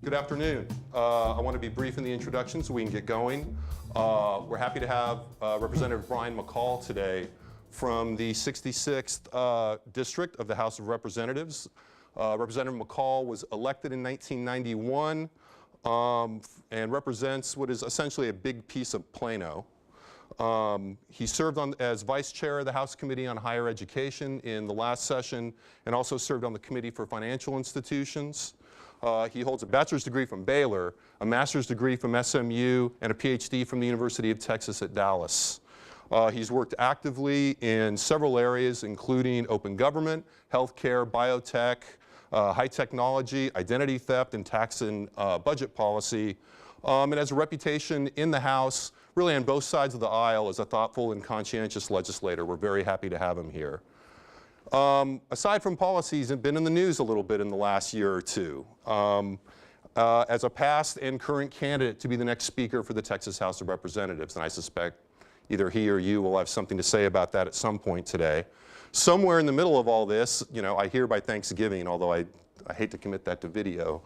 Good afternoon. I want to be brief in the introduction so we can get going. We're happy to have Representative Brian McCall today from the 66th District of the House of Representatives. Representative McCall was elected in 1991 and represents what is essentially a big piece of Plano. He served as Vice Chair of the House Committee on Higher Education in the last session and also served on the Committee for Financial Institutions. He holds a bachelor's degree from Baylor, a master's degree from SMU, and a PhD from the University of Texas at Dallas. He's worked actively in several areas, including open government, healthcare, biotech, high technology, identity theft, and tax and budget policy, and has a reputation in the House, really on both sides of the aisle, as a thoughtful and conscientious legislator. We're very happy to have him here. Aside from policies, he's been in the news a little bit in the last year or two as a past and current candidate to be the next Speaker for the Texas House of Representatives, and I suspect either he or you will have something to say about that at some point today. Somewhere in the middle of all this, you know, I hear by Thanksgiving, although I hate to commit that to video,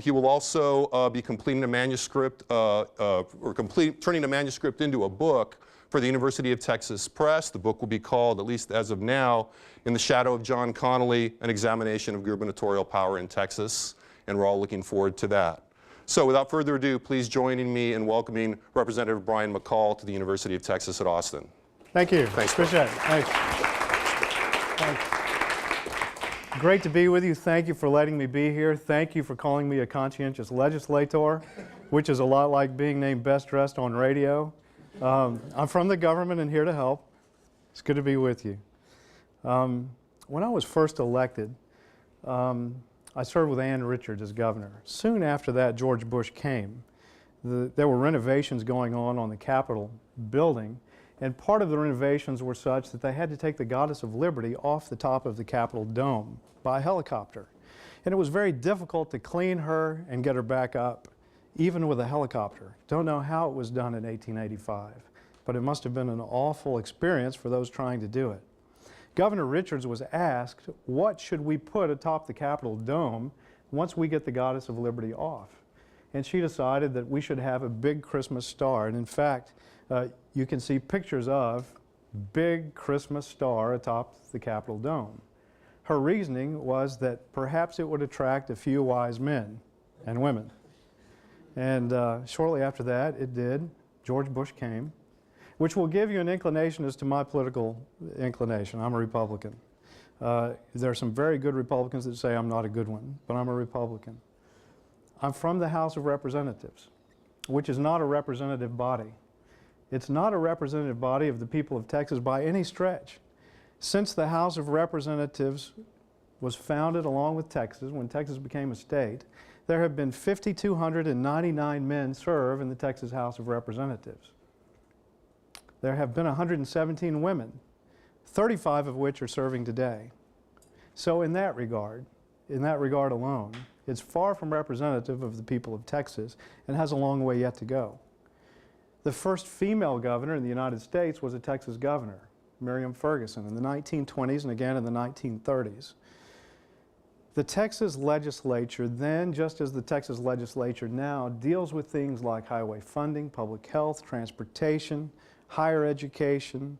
he will also be completing a manuscript, turning a manuscript into a book for the University of Texas Press. The book will be called, at least as of now, In the Shadow of John Connally, An Examination of Gubernatorial Power in Texas, and we're all looking forward to that. So without further ado, please join me in welcoming Representative Brian McCall to the University of Texas at Austin. Thank you. Thanks. Appreciate it. Thanks. Thanks. Great to be with you. Thank you for letting me be here. Thank you for calling me a conscientious legislator, which is a lot like being named best dressed on radio. I'm from the government and here to help. It's good to be with you. When I was first elected, I served with Ann Richards as governor. Soon after that, George Bush came. There were renovations going on the Capitol building, and part of the renovations were such that they had to take the Goddess of Liberty off the top of the Capitol dome by helicopter. And it was very difficult to clean her and get her back up, even with a helicopter. Don't know how it was done in 1885, but it must have been an awful experience for those trying to do it. Governor Richards was asked, what should we put atop the Capitol dome once we get the Goddess of Liberty off? And she decided that we should have a big Christmas star. And in fact, you can see pictures of big Christmas star atop the Capitol dome. Her reasoning was that perhaps it would attract a few wise men and women. And shortly after that, it did. George Bush came, which will give you an inclination as to my political inclination. I'm a Republican. There are some very good Republicans that say I'm not a good one, but I'm a Republican. I'm from the House of Representatives, which is not a representative body. It's not a representative body of the people of Texas by any stretch. Since the House of Representatives was founded along with Texas, when Texas became a state, there have been 5,299 men serve in the Texas House of Representatives. There have been 117 women, 35 of which are serving today. So in that regard alone, it's far from representative of the people of Texas and has a long way yet to go. The first female governor in the United States was a Texas governor, Miriam Ferguson, in the 1920s and again in the 1930s. The Texas legislature then, just as the Texas legislature now, deals with things like highway funding, public health, transportation, higher education,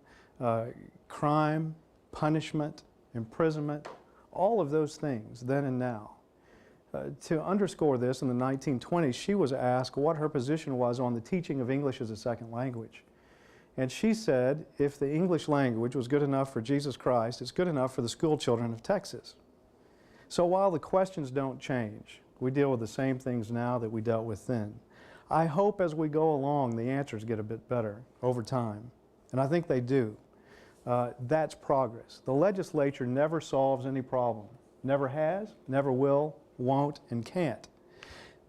crime, punishment, imprisonment, all of those things then and now. To underscore this, in the 1920s, she was asked what her position was on the teaching of English as a second language. And she said, if the English language was good enough for Jesus Christ, it's good enough for the school children of Texas. So while the questions don't change, we deal with the same things now that we dealt with then. I hope as we go along the answers get a bit better over time, and I think they do. That's progress. The legislature never solves any problem. Never has, never will, won't, and can't.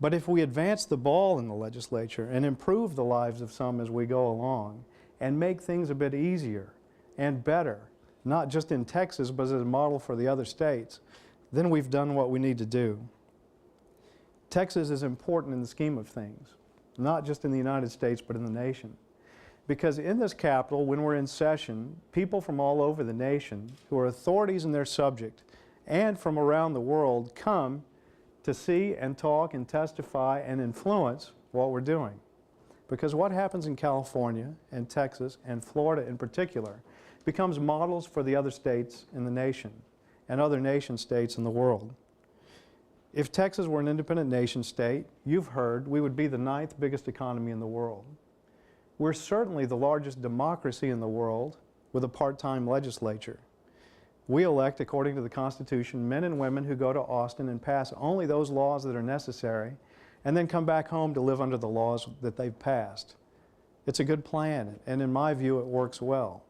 But if we advance the ball in the legislature and improve the lives of some as we go along and make things a bit easier and better, not just in Texas but as a model for the other states, then we've done what we need to do. Texas is important in the scheme of things, not just in the United States but in the nation. Because in this Capitol, when we're in session, people from all over the nation who are authorities in their subject and from around the world come to see and talk and testify and influence what we're doing. Because what happens in California and Texas and Florida in particular becomes models for the other states in the nation and other nation states in the world. If Texas were an independent nation state, you've heard, we would be the 9th biggest economy in the world. We're certainly the largest democracy in the world with a part-time legislature. We elect, according to the Constitution, men and women who go to Austin and pass only those laws that are necessary and then come back home to live under the laws that they've passed. It's a good plan, and in my view, it works well.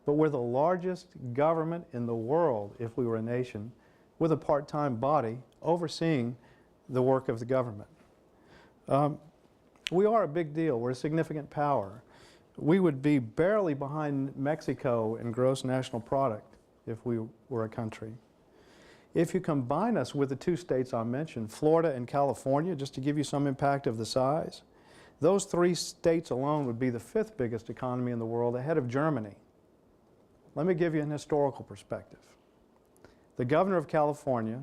But we're the largest government in the world, if we were a nation, with a part-time body overseeing the work of the government. We are a big deal. We're a significant power. We would be barely behind Mexico in gross national product if we were a country. If you combine us with the 2 states I mentioned, Florida and California, just to give you some impact of the size, those 3 states alone would be the 5th biggest economy in the world, ahead of Germany. Let me give you an historical perspective. The governor of California,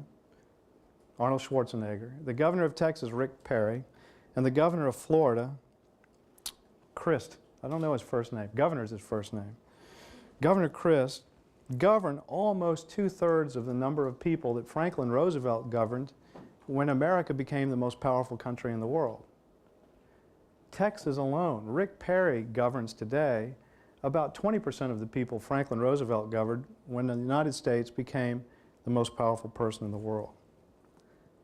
Arnold Schwarzenegger, the governor of Texas, Rick Perry, and the governor of Florida, Christ, I don't know his first name, governor's his first name. Governor Christ governed almost 2/3 of the number of people that Franklin Roosevelt governed when America became the most powerful country in the world. Texas alone, Rick Perry governs today about 20% of the people Franklin Roosevelt governed when the United States became the most powerful person in the world.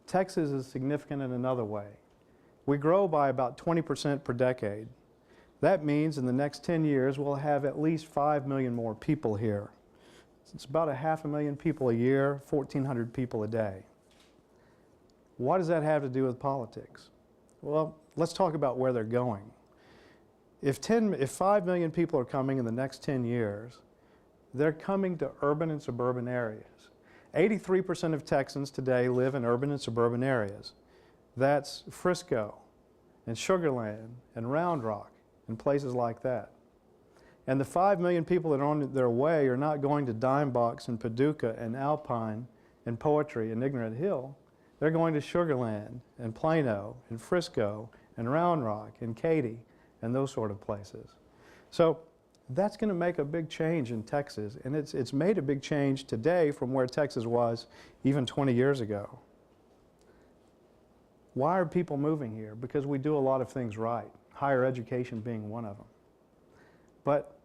Texas is significant in another way. We grow by about 20% per decade. That means in the next 10 years we'll have at least 5 million more people here. It's about 500,000 people a year, 1,400 people a day. What does that have to do with politics? Well, let's talk about where they're going. If 5 million people are coming in the next 10 years, they're coming to urban and suburban areas. 83% of Texans today live in urban and suburban areas. That's Frisco and Sugar Land and Round Rock and places like that. And the 5 million people that are on their way are not going to Dime Box and Paducah and Alpine and Poetry and Ignorant Hill. They're going to Sugar Land and Plano and Frisco and Round Rock and Katy and those sort of places. So that's going to make a big change in Texas, and it's made a big change today from where Texas was even 20 years ago. Why are people moving here? Because we do a lot of things right, higher education being one of them. But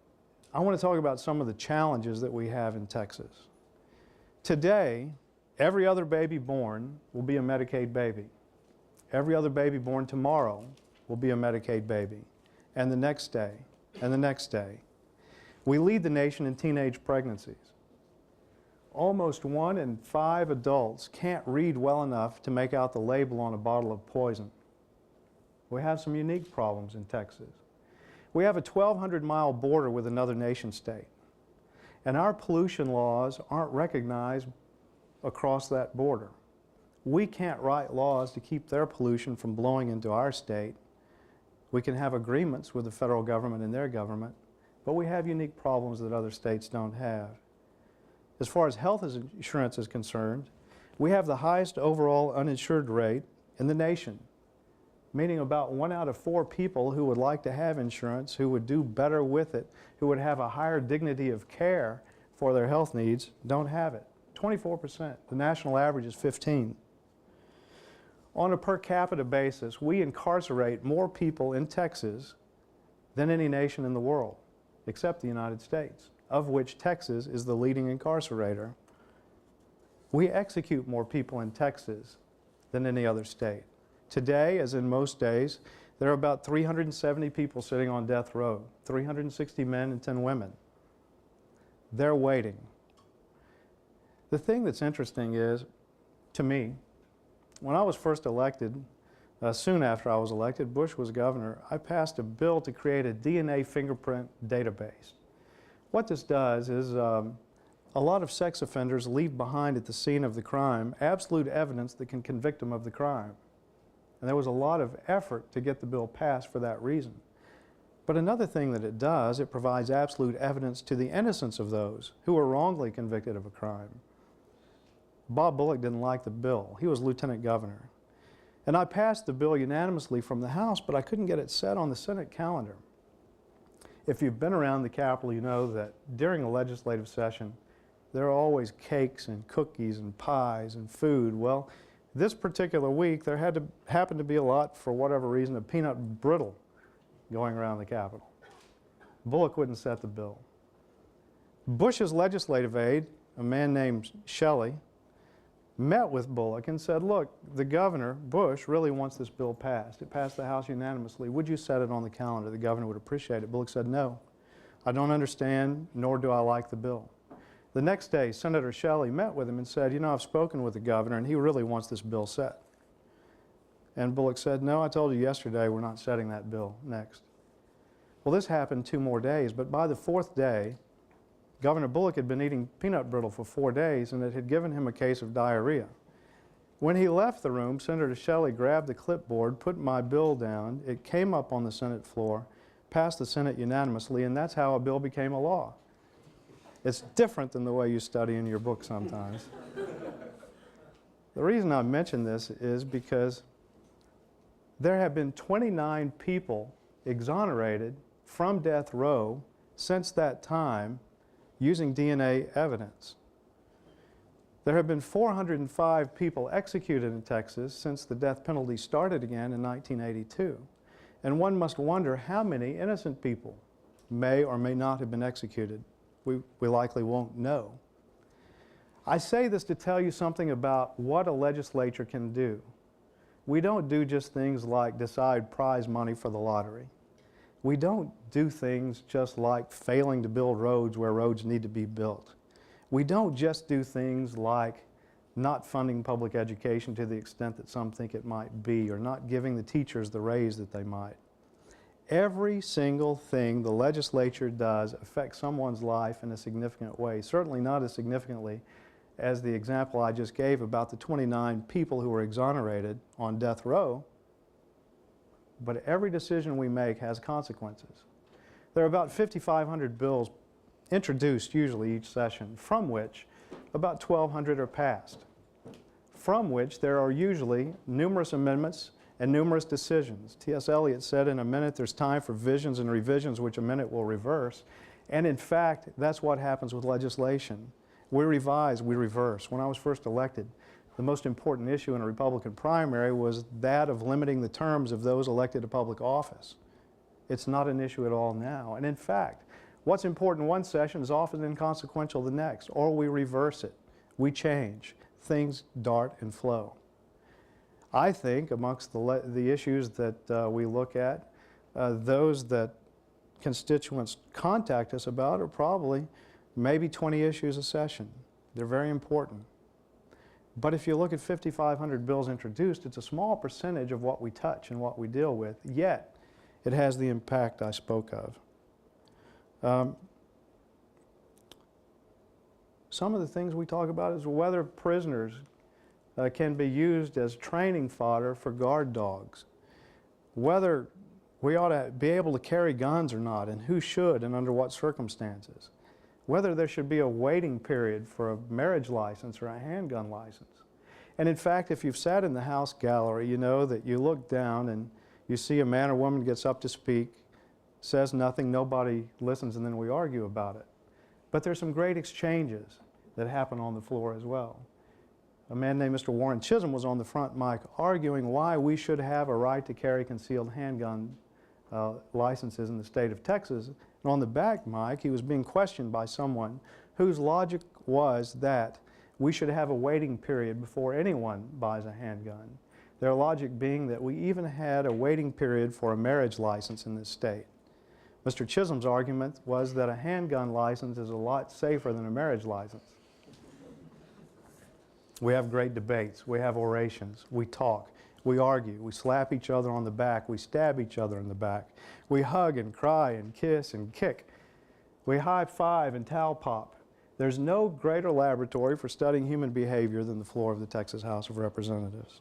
I want to talk about some of the challenges that we have in Texas. Today, every other baby born will be a Medicaid baby. Every other baby born tomorrow will be a Medicaid baby, and the next day, and the next day. We lead the nation in teenage pregnancies. Almost 1 in 5 adults can't read well enough to make out the label on a bottle of poison. We have some unique problems in Texas. We have a 1,200-mile border with another nation state, and our pollution laws aren't recognized across that border. We can't write laws to keep their pollution from blowing into our state. We can have agreements with the federal government and their government, but we have unique problems that other states don't have. As far as health insurance is concerned, we have the highest overall uninsured rate in the nation, meaning about 1 out of 4 people who would like to have insurance, who would do better with it, who would have a higher dignity of care for their health needs, don't have it. 24%. The national average is 15%. On a per capita basis, we incarcerate more people in Texas than any nation in the world, except the United States, of which Texas is the leading incarcerator. We execute more people in Texas than any other state. Today, as in most days, there are about 370 people sitting on death row, 360 men and 10 women. They're waiting. The thing that's interesting is, to me, when I was first elected, soon after I was elected, Bush was governor, I passed a bill to create a DNA fingerprint database. What this does is a lot of sex offenders leave behind at the scene of the crime absolute evidence that can convict them of the crime. And there was a lot of effort to get the bill passed for that reason. But another thing that it does, it provides absolute evidence to the innocence of those who are wrongly convicted of a crime. Bob Bullock didn't like the bill. He was lieutenant governor. And I passed the bill unanimously from the House, but I couldn't get it set on the Senate calendar. If you've been around the Capitol, you know that during a legislative session, there are always cakes and cookies and pies and food. Well, this particular week, there happened to be a lot, for whatever reason, of peanut brittle going around the Capitol. Bullock wouldn't set the bill. Bush's legislative aide, a man named Shelley, met with Bullock and said, look, the governor, Bush, really wants this bill passed. It passed the House unanimously. Would you set it on the calendar? The governor would appreciate it. Bullock said, no, I don't understand, nor do I like the bill. The next day, Senator Shelley met with him and said, you know, I've spoken with the governor and he really wants this bill set. And Bullock said, no, I told you yesterday we're not setting that bill next. Well, this happened 2 more days, but by the 4th day, Governor Bullock had been eating peanut brittle for 4 days, and it had given him a case of diarrhea. When he left the room, Senator Shelley grabbed the clipboard, put my bill down. It came up on the Senate floor, passed the Senate unanimously, and that's how a bill became a law. It's different than the way you study in your book sometimes. The reason I mention this is because there have been 29 people exonerated from death row since that time using DNA evidence. There have been 405 people executed in Texas since the death penalty started again in 1982. And one must wonder how many innocent people may or may not have been executed. We likely won't know. I say this to tell you something about what a legislature can do. We don't do just things like decide prize money for the lottery. We don't do things just like failing to build roads where roads need to be built. We don't just do things like not funding public education to the extent that some think it might be, or not giving the teachers the raise that they might. Every single thing the legislature does affects someone's life in a significant way, certainly not as significantly as the example I just gave about the 29 people who were exonerated on death row. But every decision we make has consequences. There are about 5,500 bills introduced usually each session, from which about 1,200 are passed, from which there are usually numerous amendments and numerous decisions. T.S. Eliot said, in a minute there's time for visions and revisions, which a minute will reverse. And in fact, that's what happens with legislation. We revise, we reverse. When I was first elected, the most important issue in a Republican primary was that of limiting the terms of those elected to public office. It's not an issue at all now. And in fact, what's important one session is often inconsequential the next, or we reverse it. We change. Things dart and flow. I think amongst the issues that we look at, those that constituents contact us about are probably maybe 20 issues a session. They're very important. But if you look at 5,500 bills introduced, it's a small percentage of what we touch and what we deal with, yet it has the impact I spoke of. Some of the things we talk about is whether prisoners can be used as training fodder for guard dogs, whether we ought to be able to carry guns or not, and who should and under what circumstances, whether there should be a waiting period for a marriage license or a handgun license. And in fact, if you've sat in the House gallery, you know that you look down and you see a man or woman gets up to speak, says nothing, nobody listens, and then we argue about it. But there's some great exchanges that happen on the floor as well. A man named Mr. Warren Chisholm was on the front mic arguing why we should have a right to carry concealed handgun licenses in the state of Texas. And on the back mic, he was being questioned by someone whose logic was that we should have a waiting period before anyone buys a handgun. Their logic being that we even had a waiting period for a marriage license in this state. Mr. Chisholm's argument was that a handgun license is a lot safer than a marriage license. We have great debates, we have orations, we talk, we argue, we slap each other on the back, we stab each other in the back, we hug and cry and kiss and kick, we high five and towel pop. There's no greater laboratory for studying human behavior than the floor of the Texas House of Representatives.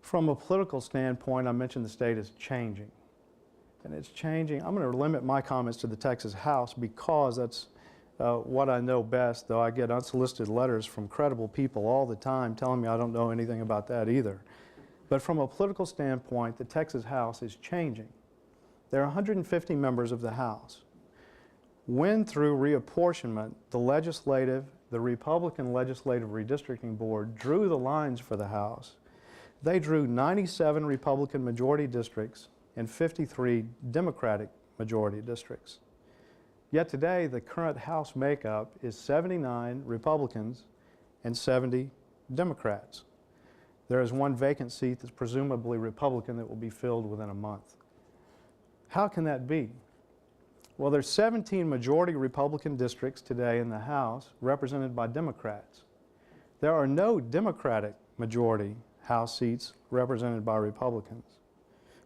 From a political standpoint, I mentioned the state is changing. And it's changing. I'm going to limit my comments to the Texas House because that's what I know best, though I get unsolicited letters from credible people all the time telling me I don't know anything about that either. But from a political standpoint, the Texas House is changing. There are 150 members of the House. When through reapportionment, the Republican Legislative Redistricting Board drew the lines for the House, they drew 97 Republican majority districts and 53 Democratic majority districts. Yet today, the current House makeup is 79 Republicans and 70 Democrats. There is one vacant seat that's presumably Republican that will be filled within a month. How can that be? Well, there's 17 majority Republican districts today in the House represented by Democrats. There are no Democratic majority House seats represented by Republicans.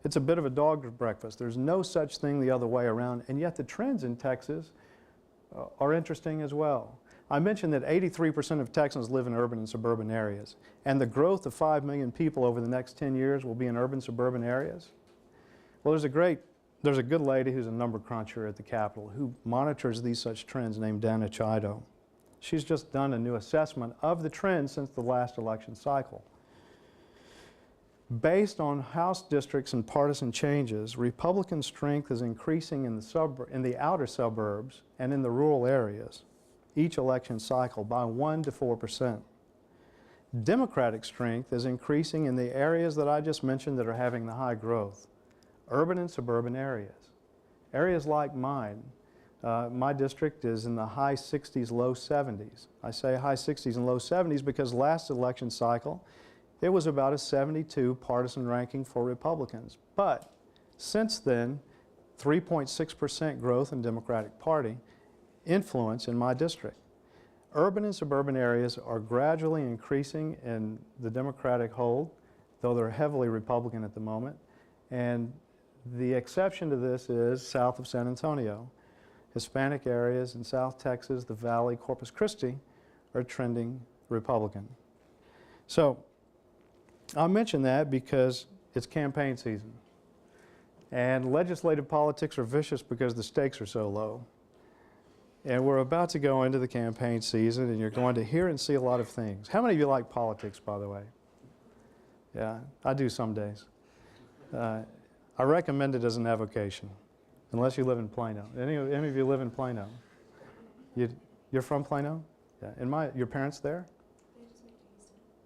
It's a bit of a dog's breakfast. There's no such thing the other way around, and yet the trends in Texas are interesting as well. I mentioned that 83% of Texans live in urban and suburban areas, and the growth of 5 million people over the next 10 years will be in urban suburban areas. Well, there's a good lady who's a number cruncher at the Capitol who monitors these such trends named Dana Chido. She's just done a new assessment of the trends since the last election cycle. Based on House districts and partisan changes, Republican strength is increasing in the outer suburbs and in the rural areas each election cycle by 1 to 4%. Democratic strength is increasing in the areas that I just mentioned that are having the high growth, urban and suburban areas. Areas like mine, my district is in the high 60s, low 70s. I say high 60s and low 70s because last election cycle, it was about a 72 partisan ranking for Republicans. But since then, 3.6% growth in Democratic Party influence in my district. Urban and suburban areas are gradually increasing in the Democratic hold, though they're heavily Republican at the moment. And the exception to this is south of San Antonio. Hispanic areas in South Texas, the Valley, Corpus Christi are trending Republican. So I mention that because it's campaign season. And legislative politics are vicious because the stakes are so low. And we're about to go into the campaign season, and you're going to hear and see a lot of things. How many of you like politics, by the way? Yeah, I do some days. I recommend it as an avocation, unless you live in Plano. Any of you live in Plano? You're from Plano? Yeah. And your parents there?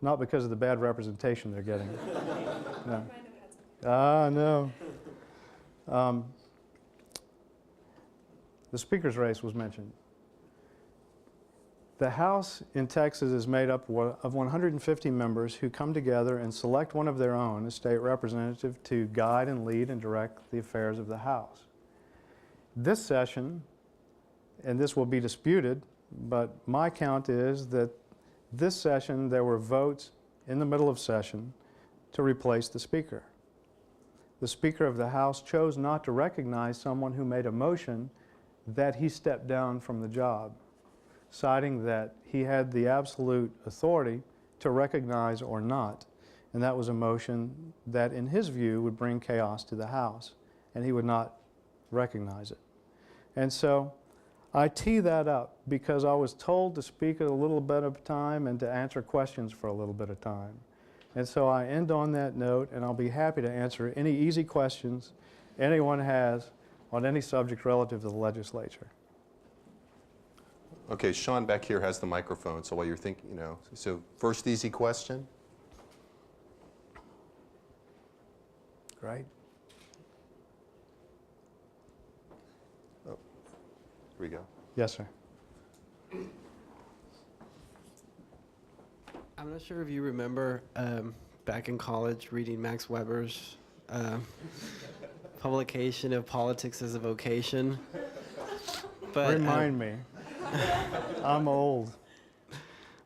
Not because of the bad representation they're getting. No. Ah, no. The speaker's race was mentioned. The House in Texas is made up of 150 members who come together and select one of their own, a state representative, to guide and lead and direct the affairs of the House. This session, and this will be disputed, but my count is that this session there were votes in the middle of session to replace the Speaker. The Speaker of the House chose not to recognize someone who made a motion that he stepped down from the job, citing that he had the absolute authority to recognize or not, and that was a motion that in his view would bring chaos to the House, and he would not recognize it. And so I tee that up because I was told to speak at a little bit of time and to answer questions for a little bit of time. And so I end on that note, and I'll be happy to answer any easy questions anyone has on any subject relative to the legislature. Okay, Sean back here has the microphone, so while you're thinking, so first easy question. Great. Oh, here we go. Yes, sir. I'm not sure if you remember back in college reading Max Weber's publication of Politics as a Vocation. But, remind me. I'm old.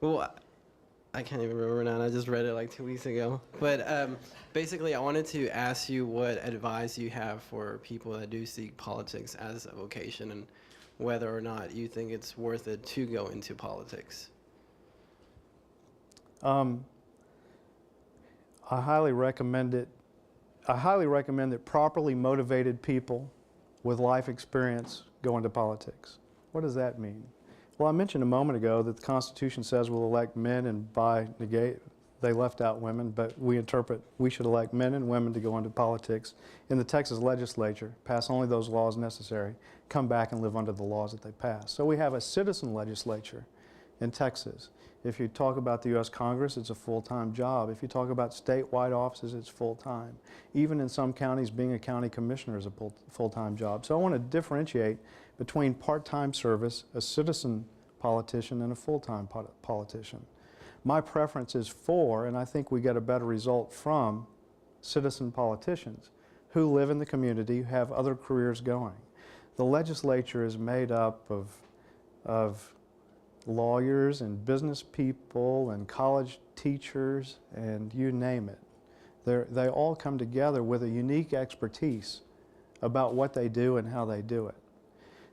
Well, I can't even remember now. I just read it like 2 weeks ago. But basically, I wanted to ask you what advice you have for people that do seek politics as a vocation and whether or not you think it's worth it to go into politics. I highly recommend it. I highly recommend that properly motivated people with life experience go into politics. What does that mean? Well, I mentioned a moment ago that the Constitution says we'll elect men, and by negate, they left out women, but we interpret we should elect men and women to go into politics in the Texas legislature, pass only those laws necessary, come back and live under the laws that they pass. So we have a citizen legislature in Texas. If you talk about the U.S. Congress, it's a full-time job. If you talk about statewide offices, it's full-time. Even in some counties, being a county commissioner is a full-time job. So I want to differentiate between part-time service, a citizen politician, and a full-time politician. My preference is for, and I think we get a better result from, citizen politicians who live in the community, who have other careers going. The legislature is made up of lawyers and business people and college teachers and you name it. They all come together with a unique expertise about what they do and how they do it.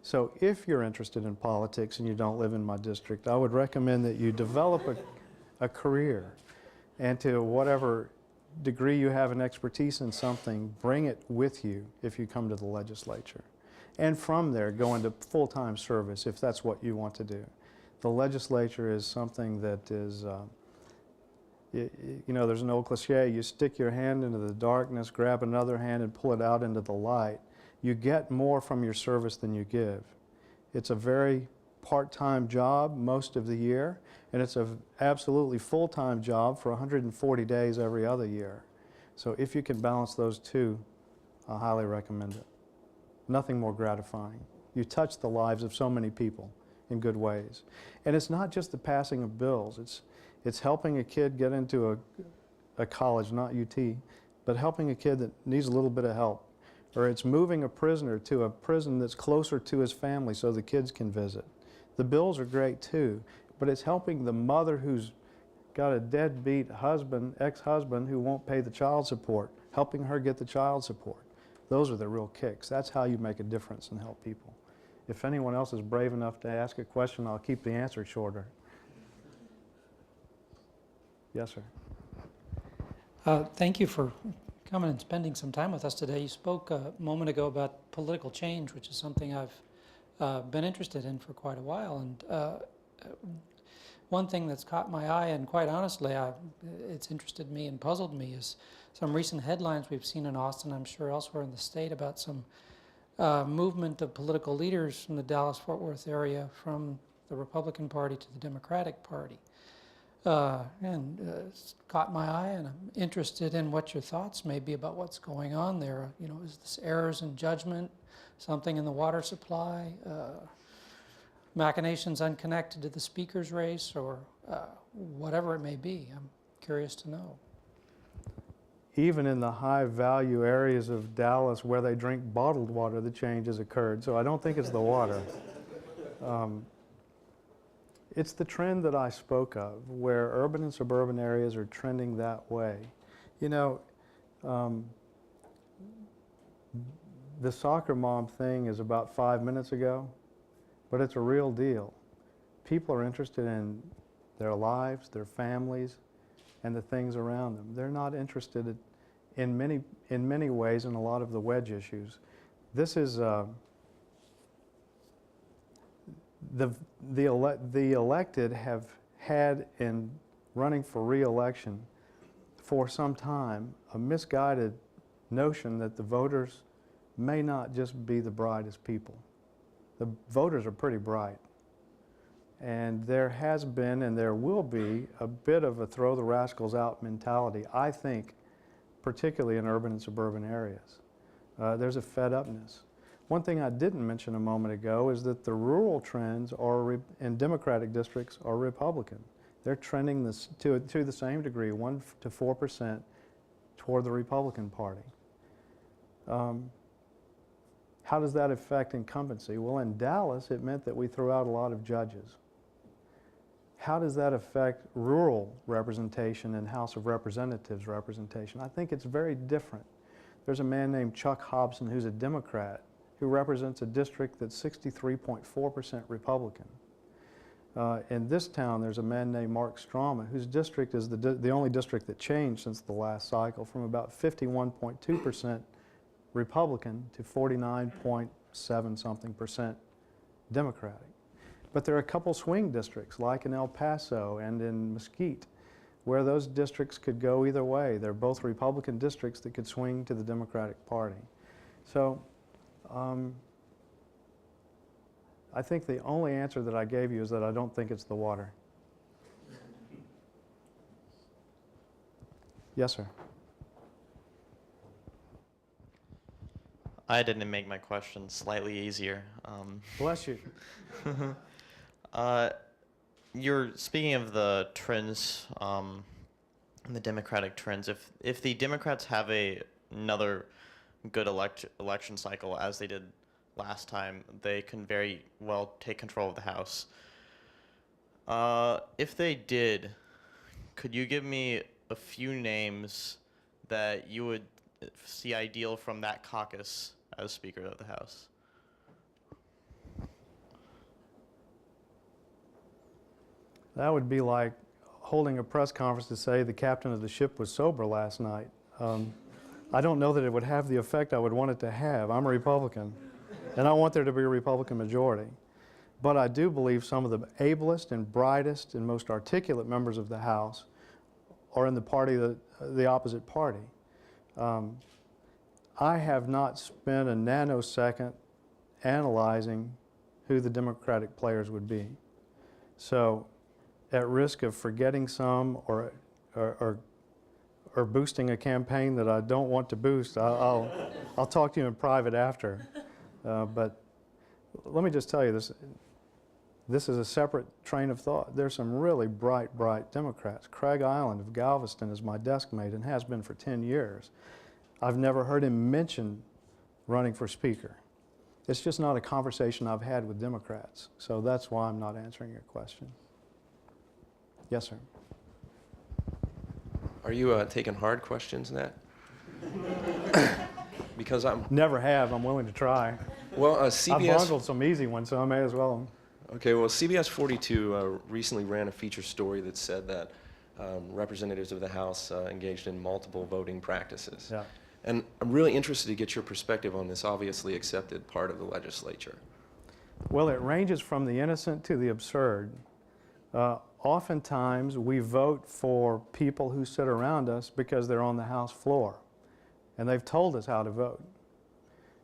So if you're interested in politics and you don't live in my district, I would recommend that you develop a career, and to whatever degree you have an expertise in something, bring it with you if you come to the legislature. And from there, go into full-time service if that's what you want to do. The legislature is something that is, you know, there's an old cliche, you stick your hand into the darkness, grab another hand and pull it out into the light. You get more from your service than you give. It's a very part-time job most of the year, and it's an absolutely full-time job for 140 days every other year. So if you can balance those two, I highly recommend it. Nothing more gratifying. You touch the lives of so many people in good ways. And it's not just the passing of bills. It's helping a kid get into a college, not UT, but helping a kid that needs a little bit of help. Or it's moving a prisoner to a prison that's closer to his family so the kids can visit. The bills are great too, but it's helping the mother who's got a deadbeat husband, ex-husband, who won't pay the child support, helping her get the child support. Those are the real kicks. That's how you make a difference and help people. If anyone else is brave enough to ask a question, I'll keep the answer shorter. Yes, sir. Thank you for coming and spending some time with us today. You spoke a moment ago about political change, which is something I've been interested in for quite a while. And one thing that's caught my eye, and quite honestly, it's interested me and puzzled me, is some recent headlines we've seen in Austin, I'm sure elsewhere in the state, about some movement of political leaders from the Dallas-Fort Worth area from the Republican Party to the Democratic Party. It's caught my eye, and I'm interested in what your thoughts may be about what's going on there. You know, is this errors in judgment, something in the water supply, machinations unconnected to the speaker's race, or whatever it may be? I'm curious to know. Even in the high-value areas of Dallas where they drink bottled water, the change has occurred. So I don't think it's the water. It's the trend that I spoke of, where urban and suburban areas are trending that way. You know, the soccer mom thing is about 5 minutes ago, but it's a real deal. People are interested in their lives, their families, and the things around them. They're not interested in many ways in a lot of the wedge issues. This is the elected have had, in running for re-election for some time, a misguided notion that the voters may not just be the brightest people. The voters are pretty bright. And there has been, and there will be, a bit of a throw the rascals out mentality, I think, particularly in urban and suburban areas. There's a fed-upness. One thing I didn't mention a moment ago is that the rural trends in Democratic districts are Republican. They're trending to the same degree, 1 to 4%, toward the Republican Party. How does that affect incumbency? Well, in Dallas, it meant that we threw out a lot of judges. How does that affect rural representation and House of Representatives representation? I think it's very different. There's a man named Chuck Hobson who's a Democrat who represents a district that's 63.4% Republican. In this town, there's a man named Mark Strama whose district is the only district that changed since the last cycle, from about 51.2% Republican to 49.7 something % Democratic. But there are a couple swing districts, like in El Paso and in Mesquite, where those districts could go either way. They're both Republican districts that could swing to the Democratic Party. So I think the only answer that I gave you is that I don't think it's the water. Yes, sir. I didn't make my question slightly easier. Bless you. You're speaking of the trends, the Democratic trends. If the Democrats have another good election cycle as they did last time, they can very well take control of the House. If they did, could you give me a few names that you would see ideal from that caucus as Speaker of the House? That would be like holding a press conference to say the captain of the ship was sober last night. I don't know that it would have the effect I would want it to have. I'm a Republican, and I want there to be a Republican majority. But I do believe some of the ablest and brightest and most articulate members of the House are in the opposite party. I have not spent a nanosecond analyzing who the Democratic players would be. So, at risk of forgetting some or boosting a campaign that I don't want to boost, I'll talk to you in private after. But let me just tell you this. This is a separate train of thought. There's some really bright Democrats. Craig Island of Galveston is my desk mate and has been for 10 years. I've never heard him mention running for Speaker. It's just not a conversation I've had with Democrats. So that's why I'm not answering your question. Yes, sir. Are you taking hard questions, Nat? Because I'm... Never have. I'm willing to try. Well, I've CBS... bungled some easy ones, so I may as well. Okay, well, CBS 42 recently ran a feature story that said that representatives of the House engaged in multiple voting practices. Yeah. And I'm really interested to get your perspective on this obviously accepted part of the legislature. Well, it ranges from the innocent to the absurd. Oftentimes, we vote for people who sit around us because they're on the House floor, and they've told us how to vote.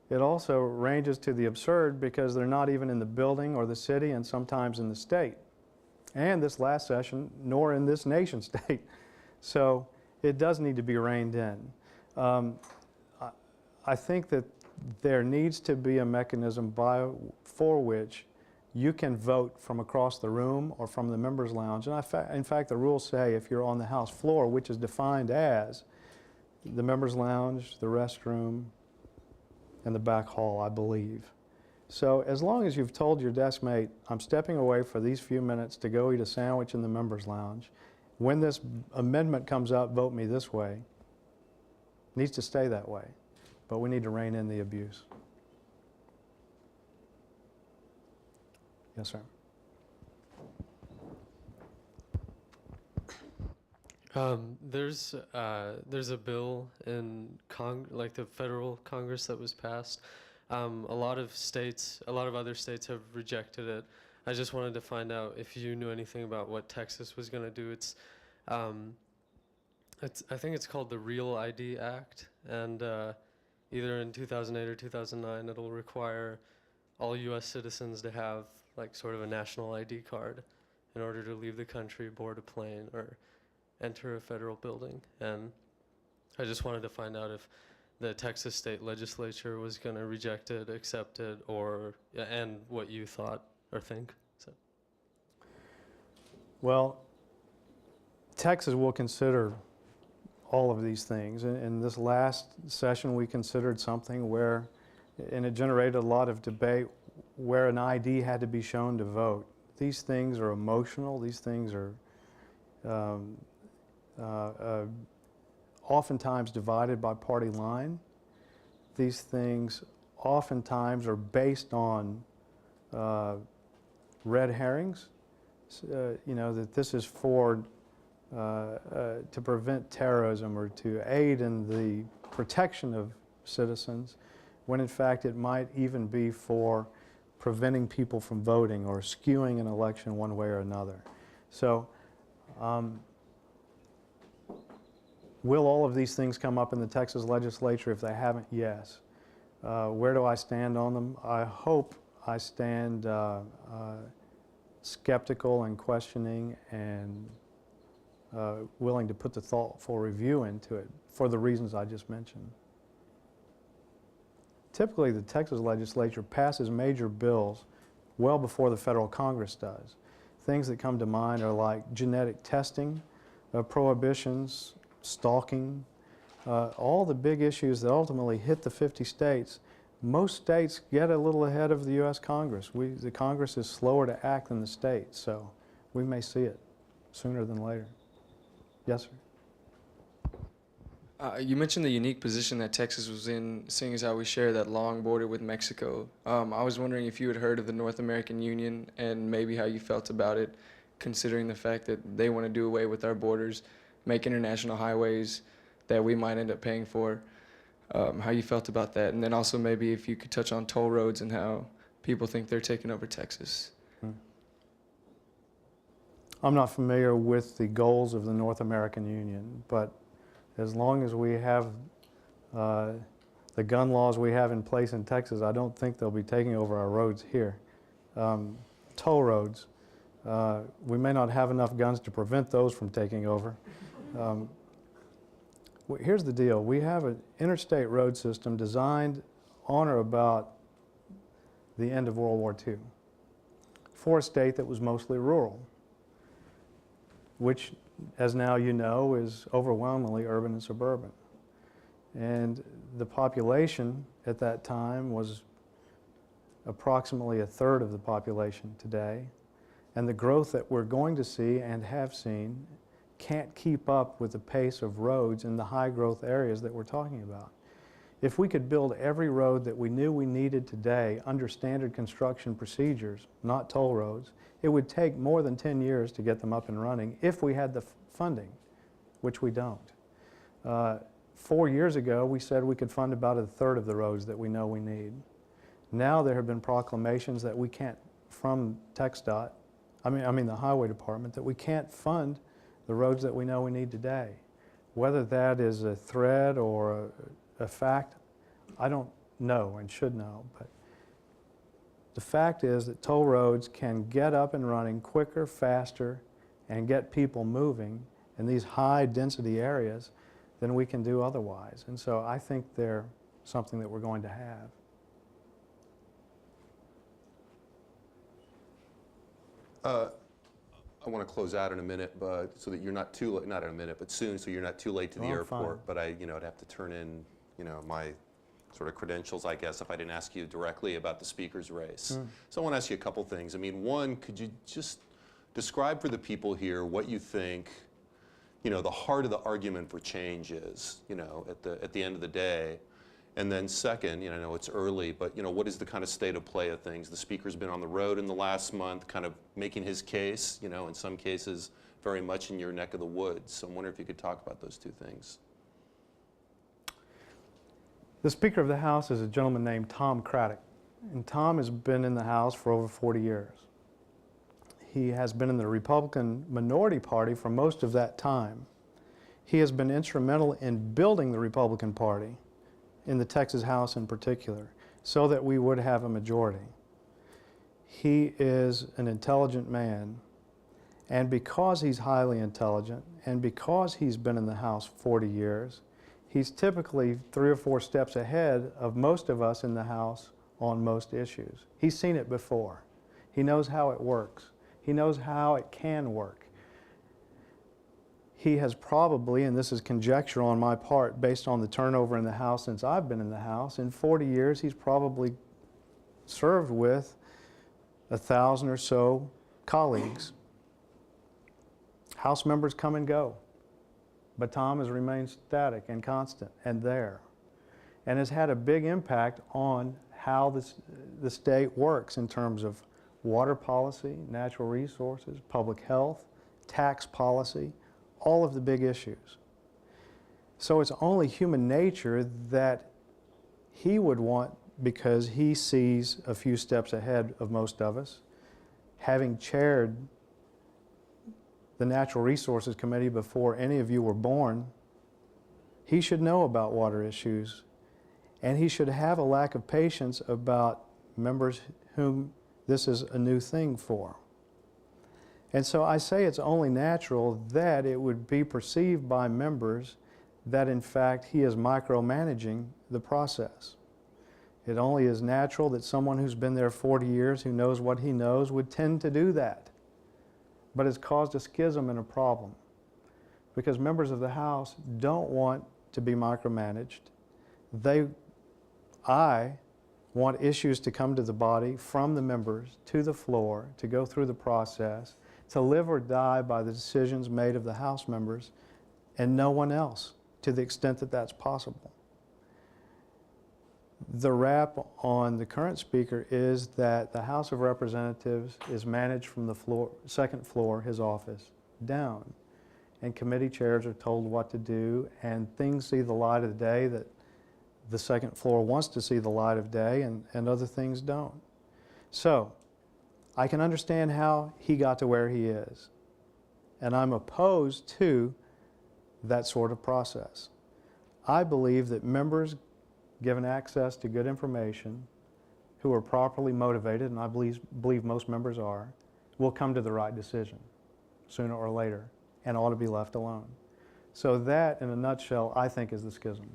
It also ranges to the absurd because they're not even in the building or the city and sometimes in the state, and this last session, nor in this nation state. So it does need to be reined in. I think that there needs to be a mechanism for which you can vote from across the room or from the members' lounge. And in fact, the rules say if you're on the House floor, which is defined as the members' lounge, the restroom, and the back hall, I believe. So as long as you've told your desk mate, I'm stepping away for these few minutes to go eat a sandwich in the members' lounge, when this amendment comes up, vote me this way, it needs to stay that way. But we need to rein in the abuse. Yes, sir. There's a bill in the federal Congress that was passed. A lot of other states have rejected it. I just wanted to find out if you knew anything about what Texas was going to do. I think it's called the Real ID Act, and either in 2008 or 2009, it'll require all U.S. citizens to have sort of a national ID card in order to leave the country, board a plane, or enter a federal building. And I just wanted to find out if the Texas state legislature was going to reject it, accept it, and what you thought or think. So. Well, Texas will consider all of these things. In this last session, we considered something where, and it generated a lot of debate, where an ID had to be shown to vote. These things are emotional. These things are oftentimes divided by party line. These things oftentimes are based on red herrings. That this is for to prevent terrorism or to aid in the protection of citizens, when in fact it might even be for preventing people from voting or skewing an election one way or another. So will all of these things come up in the Texas legislature? If they haven't, yes. Where do I stand on them? I hope I stand skeptical and questioning and willing to put the thoughtful review into it for the reasons I just mentioned. Typically, the Texas legislature passes major bills well before the federal Congress does. Things that come to mind are like genetic testing, prohibitions, stalking, all the big issues that ultimately hit the 50 states. Most states get a little ahead of the U.S. Congress. The Congress is slower to act than the states, so we may see it sooner than later. Yes, sir. You mentioned the unique position that Texas was in, seeing as how we share that long border with Mexico. I was wondering if you had heard of the North American Union and maybe how you felt about it, considering the fact that they want to do away with our borders, make international highways that we might end up paying for, how you felt about that. And then also maybe if you could touch on toll roads and how people think they're taking over Texas. I'm not familiar with the goals of the North American Union, but as long as we have the gun laws we have in place in Texas, I don't think they'll be taking over our roads here. Toll roads, we may not have enough guns to prevent those from taking over. Here's the deal. We have an interstate road system designed on or about the end of World War II for a state that was mostly rural, which, as now you know, is overwhelmingly urban and suburban. And the population at that time was approximately a third of the population today. And the growth that we're going to see and have seen can't keep up with the pace of roads in the high growth areas that we're talking about. If we could build every road that we knew we needed today under standard construction procedures, not toll roads, it would take more than 10 years to get them up and running if we had the funding, which we don't. 4 years ago, we said we could fund about a third of the roads that we know we need. Now there have been proclamations that we can't, from TxDOT, I mean the Highway Department, that we can't fund the roads that we know we need today. Whether that is a threat or a fact, I don't know and should know, but the fact is that toll roads can get up and running quicker, faster, and get people moving in these high density areas than we can do otherwise. And so I think they're something that we're going to have. I want to close out in a minute, but so that you're not too late, not in a minute, but soon, so you're not too late to the airport. Fine. But I'd have to turn in, my sort of credentials, I guess, if I didn't ask you directly about the speaker's race. So I want to ask you a couple things. I mean, one, could you just describe for the people here what you think, the heart of the argument for change is, at the end of the day? And then second, I know it's early, but what is the kind of state of play of things? The speaker's been on the road in the last month, kind of making his case, in some cases very much in your neck of the woods. So I'm wondering if you could talk about those two things. The Speaker of the House is a gentleman named Tom Craddock, and Tom has been in the House for over 40 years. He has been in the Republican minority party for most of that time. He has been instrumental in building the Republican Party, in the Texas House in particular, so that we would have a majority. He is an intelligent man, and because he's highly intelligent, and because he's been in the House 40 years, he's typically 3 or 4 steps ahead of most of us in the House on most issues. He's seen it before. He knows how it works. He knows how it can work. He has probably, and this is conjecture on my part based on the turnover in the House since I've been in the House, in 40 years he's probably served with 1,000 or so colleagues. House members come and go, but Tom has remained static and constant and there, and has had a big impact on how the state works in terms of water policy, natural resources, public health, tax policy, all of the big issues. So it's only human nature that he would want because he sees a few steps ahead of most of us. Having chaired the Natural Resources Committee before any of you were born, he should know about water issues, and he should have a lack of patience about members whom this is a new thing for. And so I say it's only natural that it would be perceived by members that in fact he is micromanaging the process. It only is natural that someone who's been there 40 years, who knows what he knows, would tend to do that. But it's caused a schism and a problem, because members of the House don't want to be micromanaged. I want issues to come to the body from the members to the floor, to go through the process, to live or die by the decisions made of the House members and no one else, to the extent that that's possible. The rap on the current speaker is that the House of Representatives is managed from the floor, second floor, his office, down. And committee chairs are told what to do, and things see the light of the day that the second floor wants to see the light of day, and other things don't. So, I can understand how he got to where he is. And I'm opposed to that sort of process. I believe that members given access to good information, who are properly motivated, and I believe most members are, will come to the right decision sooner or later and ought to be left alone. So that, in a nutshell, I think is the schism.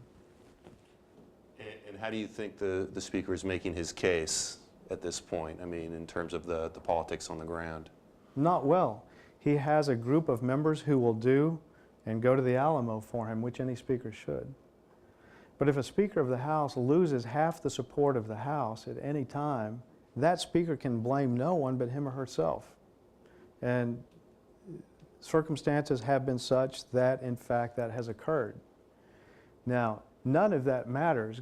And how do you think the speaker is making his case at this point? I mean, in terms of the politics on the ground. Not well. He has a group of members who will do and go to the Alamo for him, which any speaker should. But if a Speaker of the House loses half the support of the House at any time, that Speaker can blame no one but him or herself. And circumstances have been such that, in fact, that has occurred. Now, none of that matters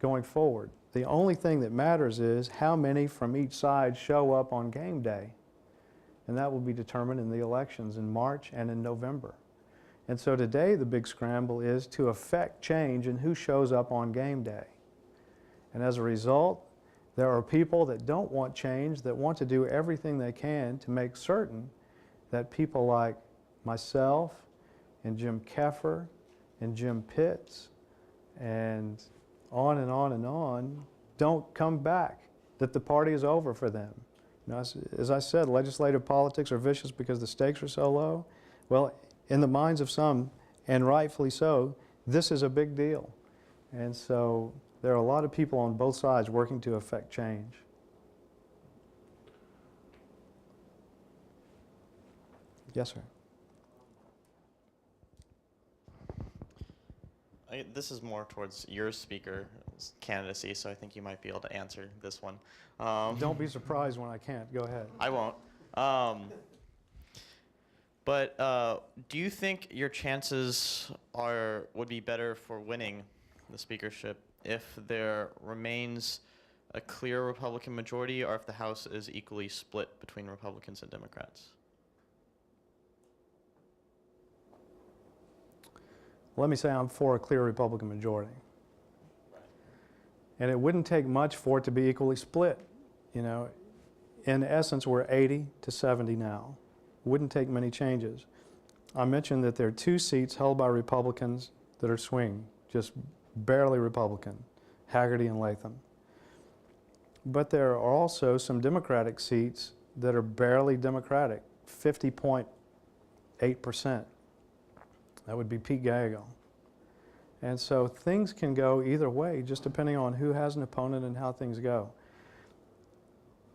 going forward. The only thing that matters is how many from each side show up on game day. And that will be determined in the elections in March and in November. And so today the big scramble is to effect change in who shows up on game day. And as a result, there are people that don't want change, that want to do everything they can to make certain that people like myself and Jim Keffer and Jim Pitts and on and on and on don't come back, that the party is over for them. You know, as I said, legislative politics are vicious because the stakes are so low. Well, in the minds of some, and rightfully so, this is a big deal. And so there are a lot of people on both sides working to effect change. Yes, sir. This is more towards your speaker's candidacy, so I think you might be able to answer this one. Don't be surprised when I can't. Go ahead. I won't. But do you think your chances would be better for winning the speakership if there remains a clear Republican majority, or if the House is equally split between Republicans and Democrats? Let me say I'm for a clear Republican majority. And it wouldn't take much for it to be equally split. You know, in essence, we're 80 to 70 now. Wouldn't take many changes. I mentioned that there are 2 seats held by Republicans that are swing, just barely Republican, Haggerty and Latham. But there are also some Democratic seats that are barely Democratic, 50.8%. That would be Pete Gallego. And so things can go either way, just depending on who has an opponent and how things go.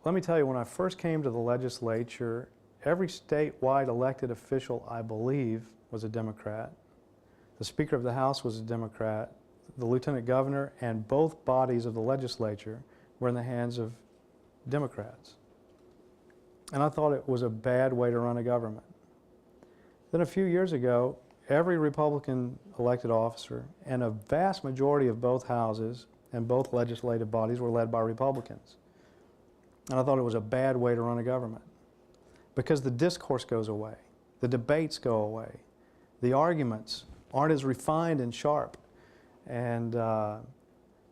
Let me tell you, when I first came to the legislature, every statewide elected official, I believe, was a Democrat. The Speaker of the House was a Democrat. The Lieutenant Governor and both bodies of the legislature were in the hands of Democrats. And I thought it was a bad way to run a government. Then a few years ago, every Republican elected officer and a vast majority of both houses and both legislative bodies were led by Republicans. And I thought it was a bad way to run a government, because the discourse goes away, the debates go away, the arguments aren't as refined and sharp. And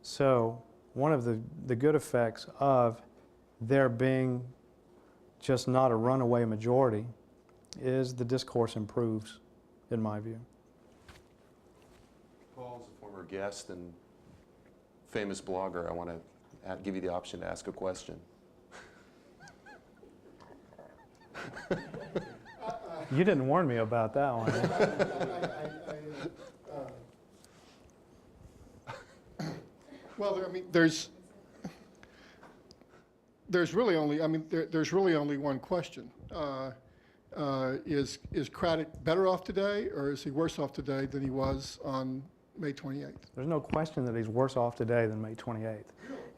so one of the good effects of there being just not a runaway majority is the discourse improves, in my view. Paul is a former guest and famous blogger. I want to give you the option to ask a question. You didn't warn me about that one. Well, I mean, there's really only, I mean, there's really only one question. Is Craddock better off today, or is he worse off today than he was on May 28th? There's no question that he's worse off today than May 28th.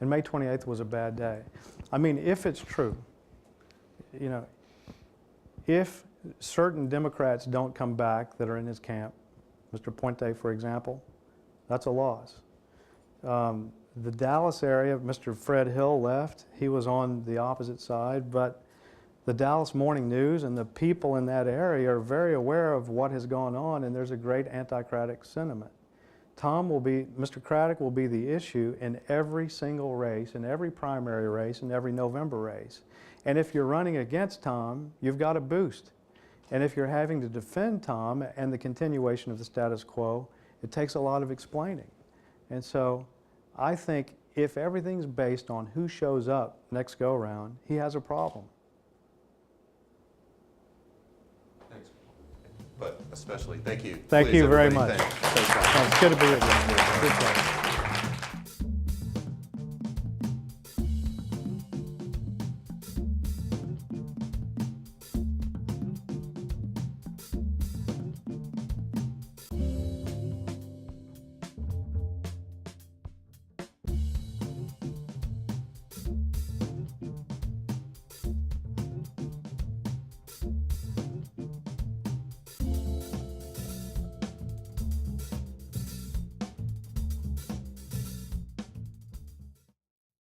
And May 28th was a bad day. I mean, if it's true, you know, if certain Democrats don't come back that are in his camp, Mr. Puente, for example, that's a loss. The Dallas area, Mr. Fred Hill left. He was on the opposite side, but the Dallas Morning News and the people in that area are very aware of what has gone on, and there's a great anti-Craddock sentiment. Mr. Craddock will be the issue in every single race, in every primary race, in every November race. And if you're running against Tom, you've got a boost. And if you're having to defend Tom and the continuation of the status quo, it takes a lot of explaining. And so I think if everything's based on who shows up next go-around, he has a problem. Thanks. But especially, thank you. Thank Please, you very everybody, much. thanks. It's good to be with you. Good job.